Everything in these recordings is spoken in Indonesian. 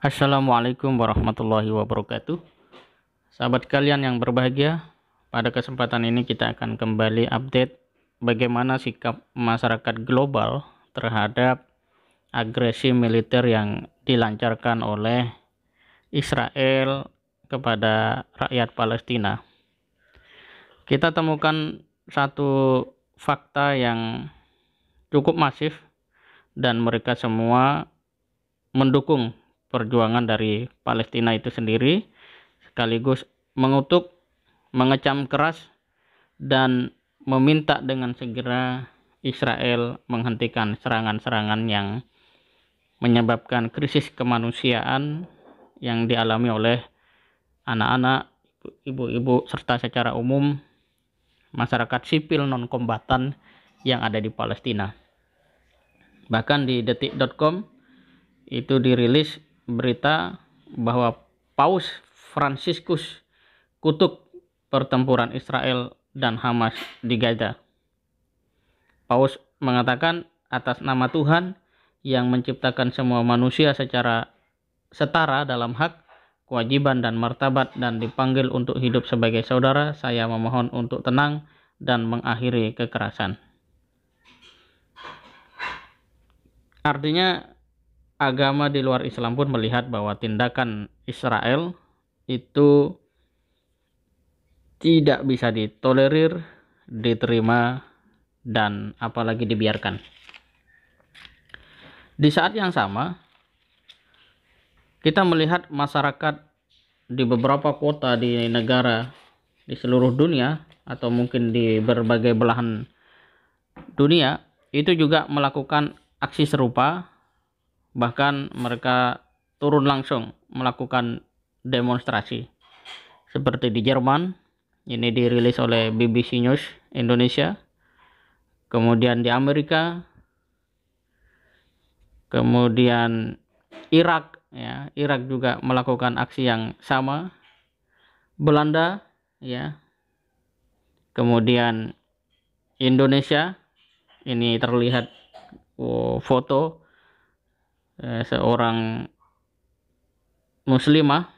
Assalamualaikum warahmatullahi wabarakatuh. Sahabat kalian yang berbahagia, pada kesempatan ini kita akan kembali update bagaimana sikap masyarakat global terhadap agresi militer yang dilancarkan oleh Israel kepada rakyat Palestina. Kita temukan satu fakta yang cukup masif dan mereka semua mendukung perjuangan dari Palestina itu sendiri, sekaligus mengutuk, mengecam keras, dan meminta dengan segera Israel menghentikan serangan-serangan yang menyebabkan krisis kemanusiaan yang dialami oleh anak-anak, ibu-ibu, serta secara umum masyarakat sipil non-kombatan yang ada di Palestina. Bahkan di detik.com itu dirilis berita bahwa Paus Fransiskus kutuk pertempuran Israel dan Hamas di Gaza. Paus mengatakan atas nama Tuhan yang menciptakan semua manusia secara setara dalam hak, kewajiban, dan martabat dan dipanggil untuk hidup sebagai saudara, saya memohon untuk tenang dan mengakhiri kekerasan. Artinya agama di luar Islam pun melihat bahwa tindakan Israel itu tidak bisa ditolerir, diterima, dan apalagi dibiarkan. Di saat yang sama, kita melihat masyarakat di beberapa kota di negara di seluruh dunia atau mungkin di berbagai belahan dunia itu juga melakukan aksi serupa. Bahkan mereka turun langsung melakukan demonstrasi. Seperti di Jerman, ini dirilis oleh BBC News Indonesia. Kemudian di Amerika, kemudian Irak, ya, Irak juga melakukan aksi yang sama. Belanda, ya. Kemudian Indonesia, ini terlihat foto seorang muslimah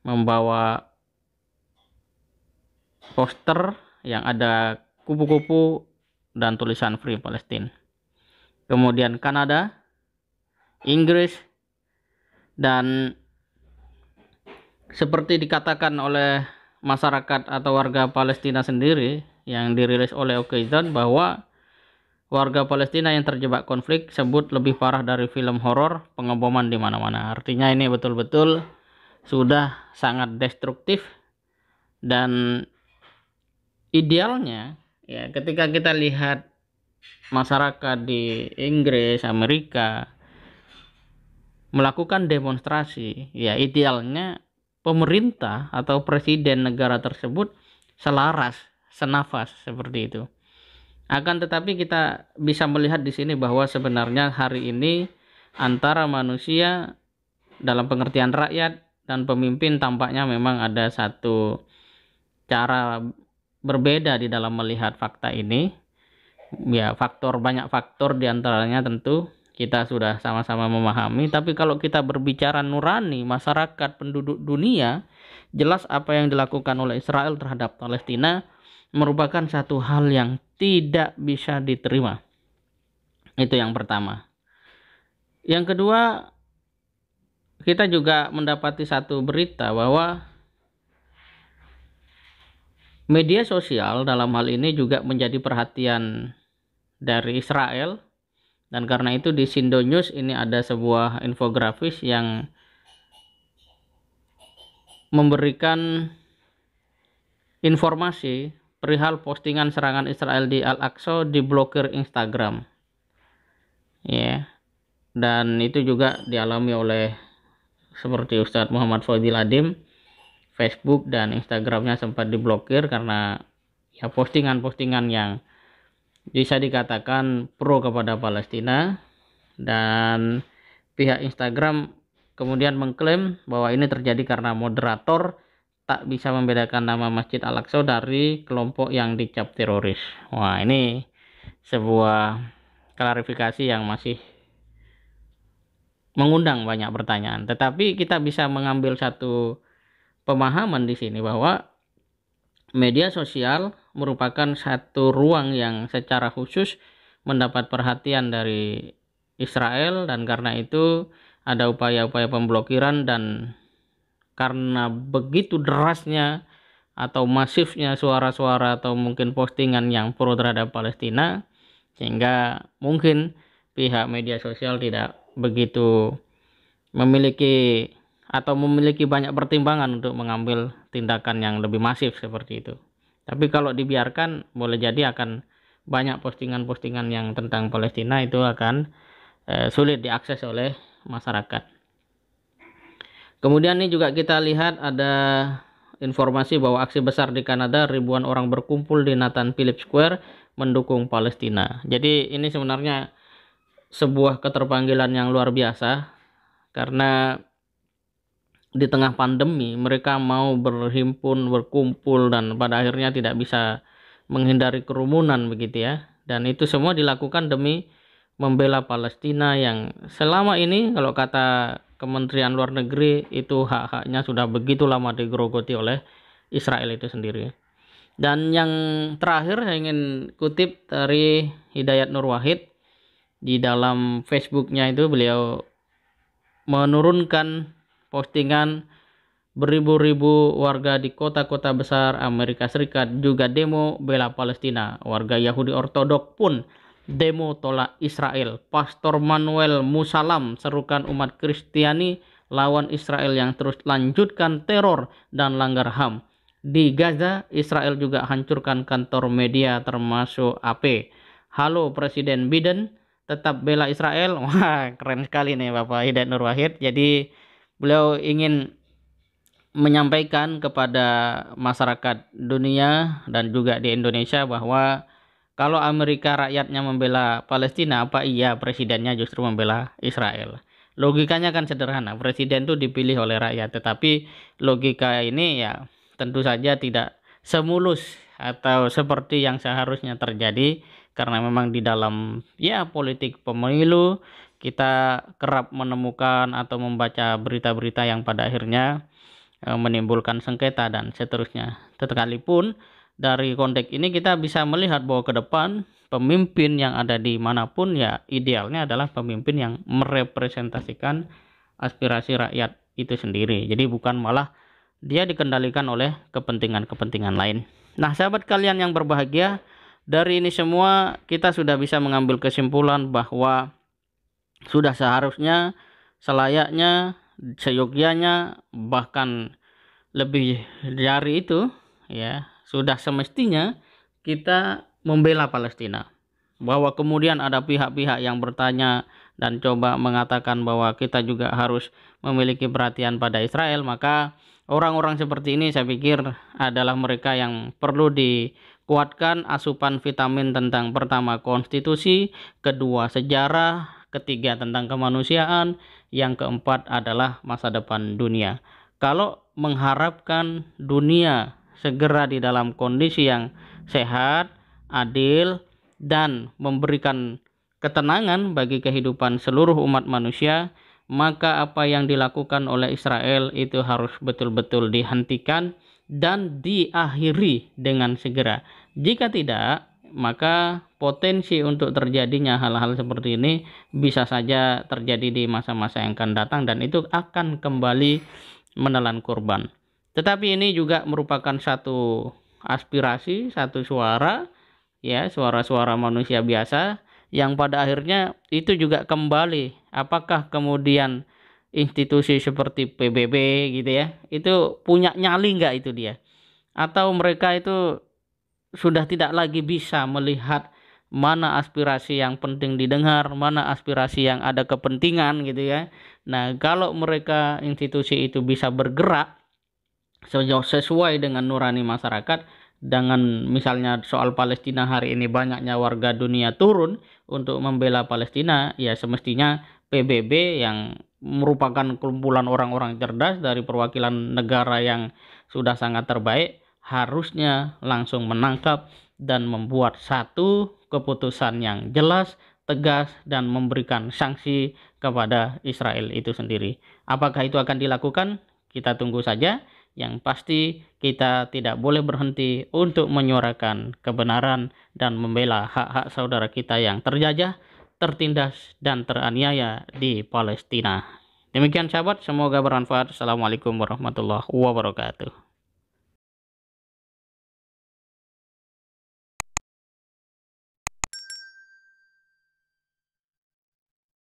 membawa poster yang ada kupu-kupu dan tulisan Free Palestine. Kemudian Kanada, Inggris, dan seperti dikatakan oleh masyarakat atau warga Palestina sendiri yang dirilis oleh Okeizon bahwa warga Palestina yang terjebak konflik sebut lebih parah dari film horor pengeboman di mana-mana. Artinya ini betul-betul sudah sangat destruktif, dan idealnya ya ketika kita lihat masyarakat di Inggris, Amerika melakukan demonstrasi, ya idealnya pemerintah atau presiden negara tersebut selaras, senafas seperti itu. Akan tetapi kita bisa melihat di sini bahwa sebenarnya hari ini antara manusia dalam pengertian rakyat dan pemimpin tampaknya memang ada satu cara berbeda di dalam melihat fakta ini. Ya, banyak faktor diantaranya tentu kita sudah sama-sama memahami. Tapi kalau kita berbicara nurani masyarakat penduduk dunia, jelas apa yang dilakukan oleh Israel terhadap Palestina merupakan satu hal yang tidak bisa diterima. Itu yang pertama. Yang kedua, kita juga mendapati satu berita bahwa media sosial dalam hal ini juga menjadi perhatian dari Israel, dan karena itu di Sindo News ini ada sebuah infografis yang memberikan informasi perihal postingan serangan Israel di Al-Aqsa diblokir Instagram. Ya. Dan itu juga dialami oleh seperti Ustadz Muhammad Fadil Adim, Facebook dan Instagramnya sempat diblokir karena ya postingan-postingan yang bisa dikatakan pro kepada Palestina, dan pihak Instagram kemudian mengklaim bahwa ini terjadi karena moderator tak bisa membedakan nama Masjid Al-Aqsa dari kelompok yang dicap teroris. Wah, ini sebuah klarifikasi yang masih mengundang banyak pertanyaan. Tetapi kita bisa mengambil satu pemahaman di sini bahwa media sosial merupakan satu ruang yang secara khusus mendapat perhatian dari Israel, dan karena itu ada upaya-upaya pemblokiran, dan karena begitu derasnya atau masifnya suara-suara atau mungkin postingan yang pro terhadap Palestina, sehingga mungkin pihak media sosial tidak begitu memiliki atau memiliki banyak pertimbangan untuk mengambil tindakan yang lebih masif seperti itu. Tapi kalau dibiarkan, boleh jadi akan banyak postingan-postingan yang tentang Palestina itu akan sulit diakses oleh masyarakat. Kemudian ini juga kita lihat ada informasi bahwa aksi besar di Kanada, ribuan orang berkumpul di Nathan Phillips Square mendukung Palestina. Jadi ini sebenarnya sebuah keterpanggilan yang luar biasa, karena di tengah pandemi mereka mau berhimpun, berkumpul, dan pada akhirnya tidak bisa menghindari kerumunan begitu ya. Dan itu semua dilakukan demi membela Palestina yang selama ini kalau kata Kementerian Luar Negeri itu hak-haknya sudah begitu lama digerogoti oleh Israel itu sendiri. Dan yang terakhir saya ingin kutip dari Hidayat Nur Wahid. Di dalam Facebooknya itu beliau menurunkan postingan beribu-ribu warga di kota-kota besar Amerika Serikat juga demo bela Palestina. Warga Yahudi Ortodok pun demo tolak Israel. Pastor Manuel Musalam serukan umat Kristiani lawan Israel yang terus lanjutkan teror dan langgar HAM. Di Gaza, Israel juga hancurkan kantor media termasuk AP. Halo Presiden Biden, tetap bela Israel. Wah, keren sekali nih Bapak Hidayat Nur Wahid. Jadi beliau ingin menyampaikan kepada masyarakat dunia dan juga di Indonesia bahwa kalau Amerika rakyatnya membela Palestina, apa iya presidennya justru membela Israel? Logikanya kan sederhana, presiden itu dipilih oleh rakyat, tetapi logika ini ya tentu saja tidak semulus atau seperti yang seharusnya terjadi, karena memang di dalam ya politik pemilu kita kerap menemukan atau membaca berita-berita yang pada akhirnya menimbulkan sengketa dan seterusnya. Sekalipun dari konteks ini kita bisa melihat bahwa ke depan pemimpin yang ada di manapun ya idealnya adalah pemimpin yang merepresentasikan aspirasi rakyat itu sendiri. Jadi bukan malah dia dikendalikan oleh kepentingan-kepentingan lain. Nah, sahabat kalian yang berbahagia, dari ini semua kita sudah bisa mengambil kesimpulan bahwa sudah seharusnya, selayaknya, seyogyanya, bahkan lebih dari itu ya, sudah semestinya kita membela Palestina. Bahwa kemudian ada pihak-pihak yang bertanya dan coba mengatakan bahwa kita juga harus memiliki perhatian pada Israel, maka orang-orang seperti ini saya pikir adalah mereka yang perlu dikuatkan asupan vitamin tentang pertama konstitusi, kedua sejarah, ketiga tentang kemanusiaan, yang keempat adalah masa depan dunia. Kalau mengharapkan dunia segera di dalam kondisi yang sehat, adil, dan memberikan ketenangan bagi kehidupan seluruh umat manusia, maka apa yang dilakukan oleh Israel itu harus betul-betul dihentikan dan diakhiri dengan segera. Jika tidak, maka potensi untuk terjadinya hal-hal seperti ini bisa saja terjadi di masa-masa yang akan datang, dan itu akan kembali menelan korban. Tetapi ini juga merupakan satu aspirasi, satu suara, ya, suara-suara manusia biasa yang pada akhirnya itu juga kembali. Apakah kemudian institusi seperti PBB gitu ya, itu punya nyali nggak itu dia? Atau mereka itu sudah tidak lagi bisa melihat mana aspirasi yang penting didengar, mana aspirasi yang ada kepentingan gitu ya. Nah, kalau mereka institusi itu bisa bergerak sesuai dengan nurani masyarakat, dengan misalnya soal Palestina hari ini banyaknya warga dunia turun untuk membela Palestina, ya semestinya PBB yang merupakan kumpulan orang-orang cerdas dari perwakilan negara yang sudah sangat terbaik harusnya langsung menangkap dan membuat satu keputusan yang jelas tegas dan memberikan sanksi kepada Israel itu sendiri. Apakah itu akan dilakukan? Kita tunggu saja. Yang pasti kita tidak boleh berhenti untuk menyuarakan kebenaran dan membela hak-hak saudara kita yang terjajah, tertindas, dan teraniaya di Palestina. Demikian sahabat, semoga bermanfaat. Assalamualaikum warahmatullahi wabarakatuh.